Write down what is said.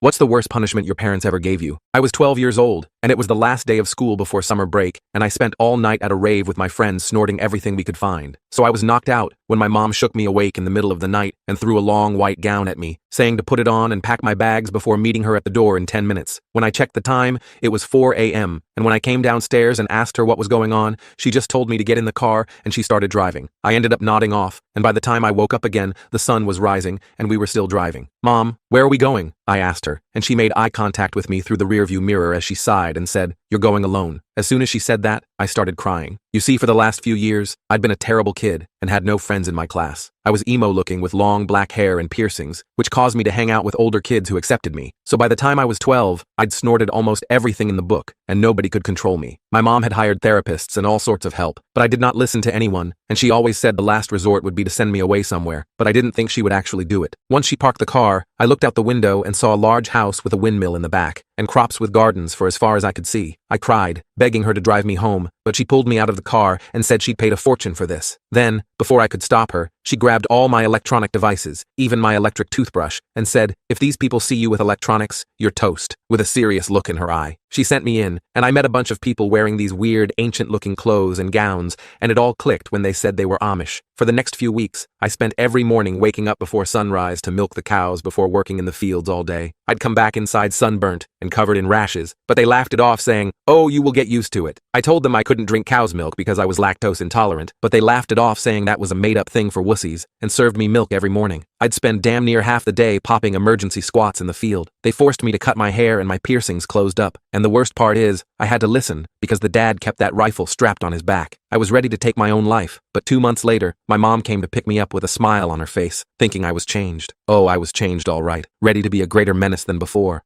What's the worst punishment your parents ever gave you? I was 12 years old, and it was the last day of school before summer break, and I spent all night at a rave with my friends snorting everything we could find. So I was knocked out when my mom shook me awake in the middle of the night and threw a long white gown at me, saying to put it on and pack my bags before meeting her at the door in 10 minutes. When I checked the time, it was 4 a.m., and when I came downstairs and asked her what was going on, she just told me to get in the car and she started driving. I ended up nodding off, and by the time I woke up again, the sun was rising and we were still driving. "Mom, where are we going?" I asked her, and she made eye contact with me through the rearview mirror as she sighed and said, "You're going alone." As soon as she said that, I started crying. You see, for the last few years, I'd been a terrible kid and had no friends in my class. I was emo-looking with long black hair and piercings, which caused me to hang out with older kids who accepted me. So by the time I was 12, I'd snorted almost everything in the book, and nobody could control me. My mom had hired therapists and all sorts of help, but I did not listen to anyone, and she always said the last resort would be to send me away somewhere, but I didn't think she would actually do it. Once she parked the car, I looked out the window and saw a large house with a windmill in the back, and crops with gardens for as far as I could see. I cried, begging her to drive me home, but she pulled me out of the car and said she'd paid a fortune for this. Then, before I could stop her, she grabbed all my electronic devices, even my electric toothbrush, and said, "If these people see you with electronics, you're toast," with a serious look in her eye. She sent me in, and I met a bunch of people wearing these weird, ancient-looking clothes and gowns, and it all clicked when they said they were Amish. For the next few weeks, I spent every morning waking up before sunrise to milk the cows before working in the fields all day. I'd come back inside sunburnt and covered in rashes, but they laughed it off saying, "Oh, you will get used to it." I told them I couldn't drink cow's milk because I was lactose intolerant, but they laughed it off saying that was a made-up thing for wussies, and served me milk every morning. I'd spend damn near half the day popping emergency squats in the field. They forced me to cut my hair and my piercings closed up, and the worst part is, I had to listen because the dad kept that rifle strapped on his back. I was ready to take my own life, but 2 months later, my mom came to pick me up with a smile on her face, thinking I was changed. Oh, I was changed all right, ready to be a greater menace than before.